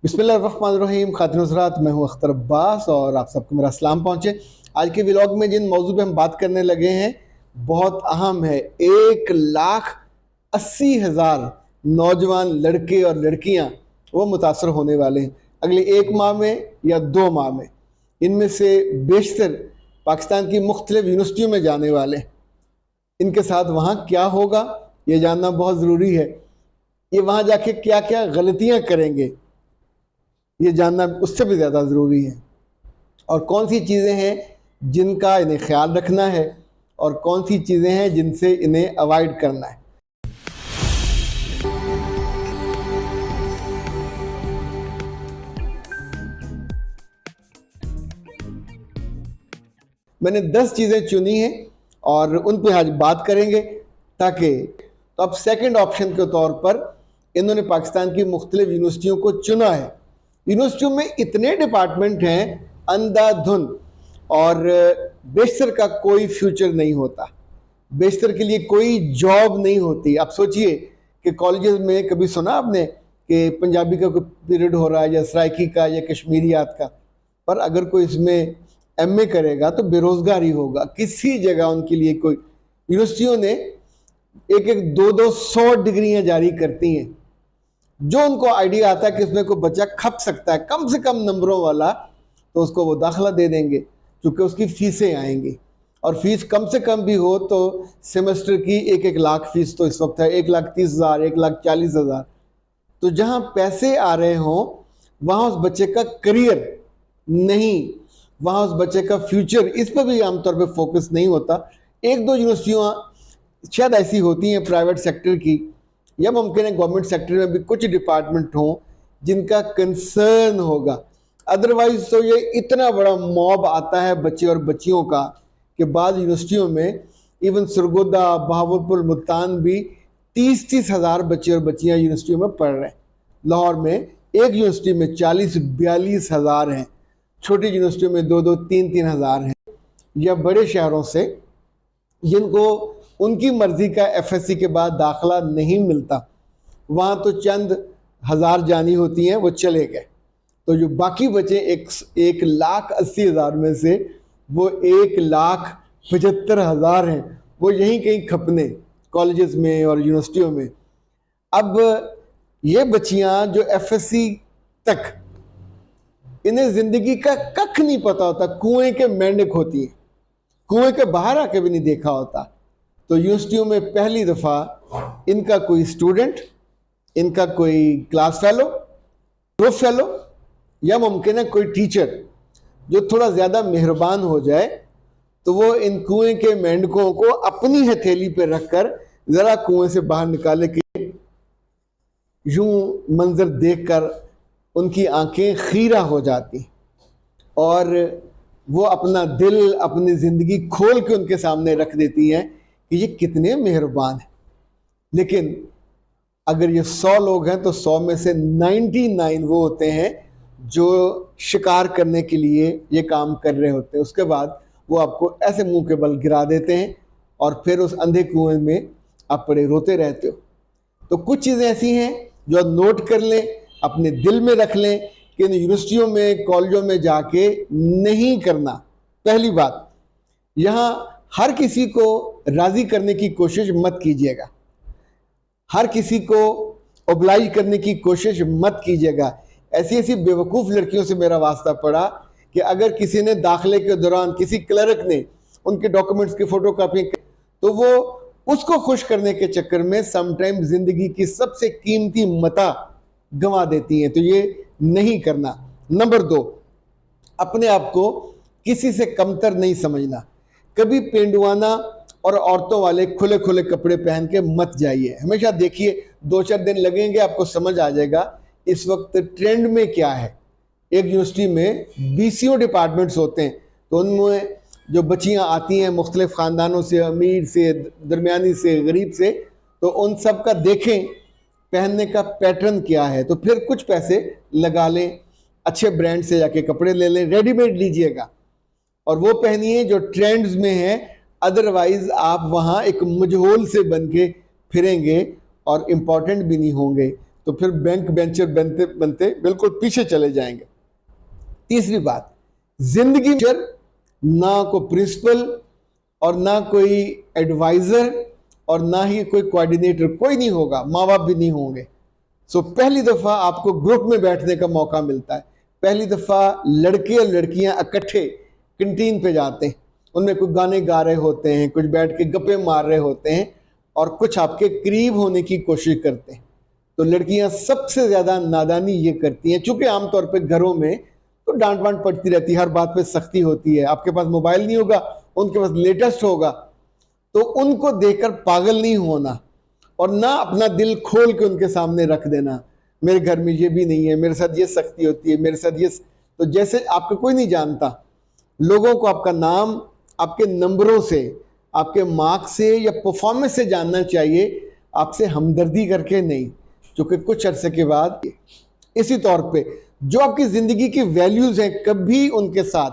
बिस्मिल्लाहिर्रहमानिर्रहीम। खातिन हज़रात, मैं हूँ अख्तर अब्बास और आप सबको मेरा सलाम पहुँचे। आज के व्लॉग में जिन मौजू पे हम बात करने लगे हैं बहुत अहम है। 1,80,000 नौजवान लड़के और लड़कियाँ वो मुतासर होने वाले हैं अगले 1 माह में या 2 माह में। इनमें से बेशतर पाकिस्तान की मुख्तलिफ यूनिवर्सिटियों में जाने वाले हैं। इनके साथ वहाँ क्या होगा ये जानना बहुत ज़रूरी है। ये वहाँ जाके क्या क्या गलतियाँ करेंगे ये जानना उससे भी ज़्यादा ज़रूरी है। और कौन सी चीज़ें हैं जिनका इन्हें ख्याल रखना है और कौन सी चीज़ें हैं जिनसे इन्हें अवॉइड करना है। मैंने 10 चीज़ें चुनी हैं और उन पे आज बात करेंगे ताकि तो अब सेकंड ऑप्शन के तौर पर इन्होंने पाकिस्तान की मुख्तलिफ यूनिवर्सिटियों को चुना है। यूनिवर्सिटियों में इतने डिपार्टमेंट हैं अंधाधुन और बेशतर का कोई फ्यूचर नहीं होता, बेशतर के लिए कोई जॉब नहीं होती। आप सोचिए कि कॉलेजेस में कभी सुना आपने कि पंजाबी का कोई पीरियड हो रहा है या सराइकी का या कश्मीरियात का, पर अगर कोई इसमें एमए करेगा तो बेरोजगार ही होगा। किसी जगह उनके लिए कोई यूनिवर्सिटियों ने एक एक दो दो 100 डिग्रियां जारी करती हैं। जो उनको आइडिया आता है कि इसमें कोई बच्चा खप सकता है कम से कम नंबरों वाला, तो उसको वो दाखिला दे देंगे क्योंकि उसकी फीसें आएंगी। और फीस कम से कम भी हो तो सेमेस्टर की 1-1 लाख फीस तो इस वक्त है, 1,30,000, 1,40,000। तो जहाँ पैसे आ रहे हों वहाँ उस बच्चे का करियर नहीं, वहाँ उस बच्चे का फ्यूचर, इस पर भी आमतौर पे फोकस नहीं होता। 1-2 यूनिवर्सिटियाँ शायद ऐसी होती हैं प्राइवेट सेक्टर की या मुमकिन है गवर्नमेंट सेक्टर में भी कुछ डिपार्टमेंट हों जिनका कंसर्न होगा। अदरवाइज तो ये इतना बड़ा मॉब आता है बच्चे और बच्चियों का कि बाद यूनिवर्सिटियों में इवन सरगोदा, बहावलपुर, मुल्तान भी 30-30 हज़ार बच्चे और बच्चियाँ यूनिवर्सिटियों में पढ़ रहे हैं। लाहौर में एक यूनिवर्सिटी में 40-42 हज़ार हैं, छोटी यूनिवर्सिटियों में 2-2, 3-3 हज़ार हैं। या बड़े शहरों से जिनको उनकी मर्जी का एफएससी के बाद दाखिला नहीं मिलता, वहाँ तो चंद हज़ार जानी होती हैं, वो चले गए। तो जो बाकी बचे 1,80,000 में से वो 1,75,000 हैं, वो यहीं कहीं खपने कॉलेजेस में और यूनिवर्सिटियों में। अब ये बच्चियाँ जो एफएससी तक, इन्हें ज़िंदगी का कख नहीं पता होता, कुएं के मेंढक होती हैं, कुएं के बाहर आके भी नहीं देखा होता। तो यूनिवर्सिटियों में पहली दफ़ा इनका कोई स्टूडेंट, इनका कोई क्लास फेलो, ग्रुप फेलो या मुमकिन है कोई टीचर जो थोड़ा ज़्यादा मेहरबान हो जाए तो वो इन कुएं के मेंढकों को अपनी हथेली पे रखकर ज़रा कुएं से बाहर निकाले कि यूं मंजर देखकर उनकी आंखें खीरा हो जाती और वो अपना दिल, अपनी ज़िंदगी खोल के उनके सामने रख देती हैं कि ये कितने मेहरबान हैं। लेकिन अगर ये 100 लोग हैं तो 100 में से 99 वो होते हैं जो शिकार करने के लिए ये काम कर रहे होते हैं। उसके बाद वो आपको ऐसे मुंह के बल गिरा देते हैं और फिर उस अंधे कुएं में आप पड़े रोते रहते हो। तो कुछ चीज़ें ऐसी हैं जो आप नोट कर लें, अपने दिल में रख लें कि इन यूनिवर्सिटियों में, कॉलेजों में जाके नहीं करना। पहली बात, यहाँ हर किसी को राज़ी करने की कोशिश मत कीजिएगा, हर किसी को ओब्लाइज करने की कोशिश मत कीजिएगा। ऐसी ऐसी बेवकूफ़ लड़कियों से मेरा वास्ता पड़ा कि अगर किसी ने दाखिले के दौरान किसी क्लर्क ने उनके डॉक्यूमेंट्स की फ़ोटोकॉपी तो वो उसको खुश करने के चक्कर में समटाइम ज़िंदगी की सबसे कीमती मता गंवा देती हैं। तो ये नहीं करना। नंबर 2, अपने आप को किसी से कमतर नहीं समझना। कभी पेंडुआना और औरतों वाले खुले खुले कपड़े पहन के मत जाइए। हमेशा देखिए, 2-4 दिन लगेंगे, आपको समझ आ जाएगा इस वक्त ट्रेंड में क्या है। एक यूनिवर्सिटी में 20 डिपार्टमेंट्स होते हैं, तो उनमें जो बच्चियां आती हैं मुख्तलिफ ख़ानदानों से, अमीर से, दरमियानी से, गरीब से, तो उन सब का देखें पहनने का पैटर्न क्या है, तो फिर कुछ पैसे लगा लें, अच्छे ब्रांड से जाके कपड़े ले लें, रेडीमेड लीजिएगा और वो पहनिए जो ट्रेंड्स में है। अदरवाइज आप वहाँ एक मजहूल से बन के फिरेंगे और इम्पॉर्टेंट भी नहीं होंगे। तो फिर बैंक बेंचर बनते बनते बिल्कुल पीछे चले जाएंगे। तीसरी बात, जिंदगी में ना कोई प्रिंसिपल और ना कोई एडवाइजर और ना ही कोई कोऑर्डिनेटर, कोई नहीं होगा, माँ बाप भी नहीं होंगे। सो पहली दफा आपको ग्रुप में बैठने का मौका मिलता है। पहली दफा लड़के और लड़कियां इकट्ठे कैंटीन पे जाते हैं, उनमें कुछ गाने गा रहे होते हैं, कुछ बैठ के गप्पे मार रहे होते हैं और कुछ आपके करीब होने की कोशिश करते हैं। तो लड़कियां सबसे ज्यादा नादानी ये करती हैं, चूंकि आमतौर पे घरों में तो डांट वांट पड़ती रहती है, हर बात पे सख्ती होती है। आपके पास मोबाइल नहीं होगा, उनके पास लेटेस्ट होगा, तो उनको देखकर पागल नहीं होना और ना अपना दिल खोल के उनके सामने रख देना, मेरे घर में ये भी नहीं है, मेरे साथ ये सख्ती होती है, मेरे साथ ये। तो जैसे आपको कोई नहीं जानता, लोगों को आपका नाम आपके नंबरों से, आपके मार्क्स से या परफॉर्मेंस से जानना चाहिए, आपसे हमदर्दी करके नहीं। क्योंकि कुछ अरसे के बाद इसी तौर पे जो आपकी ज़िंदगी की वैल्यूज़ हैं, कभी उनके साथ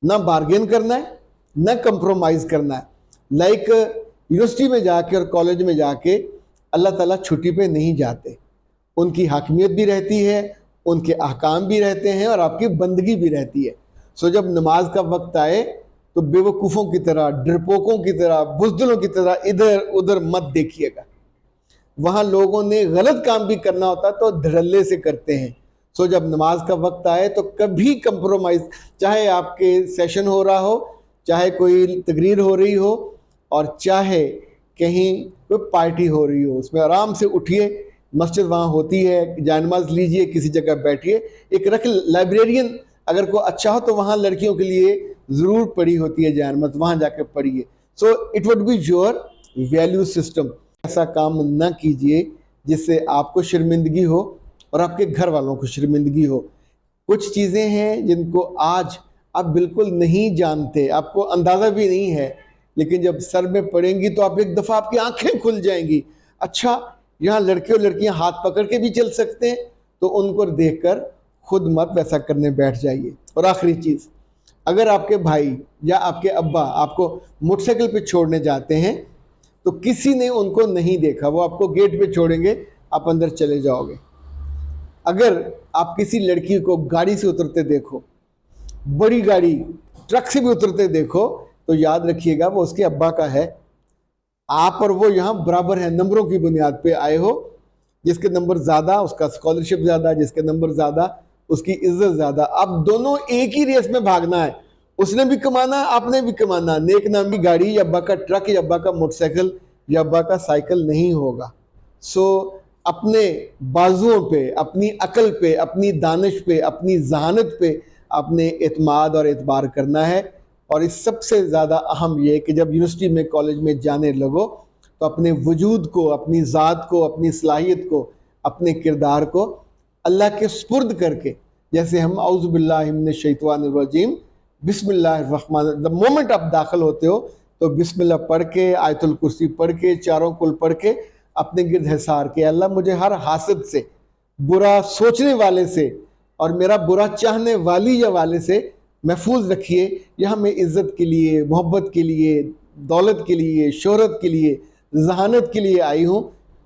ना बार्गेन करना है, ना कंप्रोमाइज़ करना है। लाइक यूनिवर्सिटी में जाके और कॉलेज में जाके अल्लाह ताला छुट्टी पे नहीं जाते, उनकी हाकिमियत भी रहती है, उनके अहकाम भी रहते हैं और आपकी बंदगी भी रहती है। सो जब नमाज का वक्त आए तो बेवकूफ़ों की तरह, डरपोकों की तरह, बुज़दिलों की तरह इधर उधर मत देखिएगा। वहाँ लोगों ने गलत काम भी करना होता तो धड़ल्ले से करते हैं। सो जब नमाज का वक्त आए तो कभी कंप्रोमाइज़, चाहे आपके सेशन हो रहा हो, चाहे कोई तकरीर हो रही हो और चाहे कहीं कोई पार्टी हो रही हो, उसमें आराम से उठिए, मस्जिद वहाँ होती है, जानमाज लीजिए, किसी जगह बैठिए। एक रख लाइब्रेरियन अगर कोई अच्छा हो तो वहाँ लड़कियों के लिए ज़रूर पड़ी होती है जानमाज, वहाँ जाकर पढ़िए। So it would be your value system. ऐसा काम ना कीजिए जिससे आपको शर्मिंदगी हो और आपके घर वालों को शर्मिंदगी हो। कुछ चीज़ें हैं जिनको आज आप बिल्कुल नहीं जानते, आपको अंदाज़ा भी नहीं है, लेकिन जब सर में पड़ेंगी तो आप एक दफ़ा आपकी आंखें खुल जाएंगी। अच्छा, यहाँ लड़के और लड़कियाँ हाथ पकड़ के भी चल सकते हैं, तो उनको देखकर खुद मत वैसा करने बैठ जाइए। और आखिरी चीज़, अगर आपके भाई या आपके अब्बा आपको मोटरसाइकिल पे छोड़ने जाते हैं तो किसी ने उनको नहीं देखा, वो आपको गेट पे छोड़ेंगे, आप अंदर चले जाओगे। अगर आप किसी लड़की को गाड़ी से उतरते देखो, बड़ी गाड़ी ट्रक से भी उतरते देखो, तो याद रखिएगा वो उसके अब्बा का है। आप और वो यहाँ बराबर है, नंबरों की बुनियाद पे आए हो। जिसके नंबर ज़्यादा उसका स्कॉलरशिप ज़्यादा, जिसके नंबर ज़्यादा उसकी इज्जत ज़्यादा। अब दोनों एक ही रेस में भागना है, उसने भी कमाना, आपने भी कमाना। नेक नामी गाड़ी या अब्बा का ट्रक या अब्बा का मोटरसाइकिल या अब्बा का साइकिल नहीं होगा। सो अपने बाजुओं पे, अपनी अकल पे, अपनी दानिश पे, अपनी जहानत पे अपने एतमाद और एतबार करना है। और इस सबसे ज़्यादा अहम ये कि जब यूनिवर्सिटी में, कॉलेज में जाने लगो तो अपने वजूद को, अपनी ज़ात को, अपनी सलाहियत को, अपने किरदार को अल्लाह के सुपुर्द करके, जैसे हम औज़ु बिल्लाहि मिनश शैतानिर रजीम बिस्मिल्लाहिर रहमान, द मोमेंट आप दाखिल होते हो तो बिस्मिल्लाह पढ़ के, आयतुल कुर्सी पढ़ के, चारों कुल पढ़ के अपने गिर्द हिसार के, अल्लाह मुझे हर हासिद से, बुरा सोचने वाले से और मेरा बुरा चाहने वाली या वाले से महफूज रखिए। यहाँ मैं इज़्ज़त के लिए, मोहब्बत के लिए, दौलत के लिए, शोहरत के लिए, जहानत के लिए आई हूँ,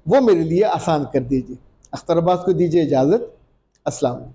वो मेरे लिए आसान कर दीजिए। अख्तर अब्बास को दीजिए इजाज़त। अस्सलाम वालेकुम।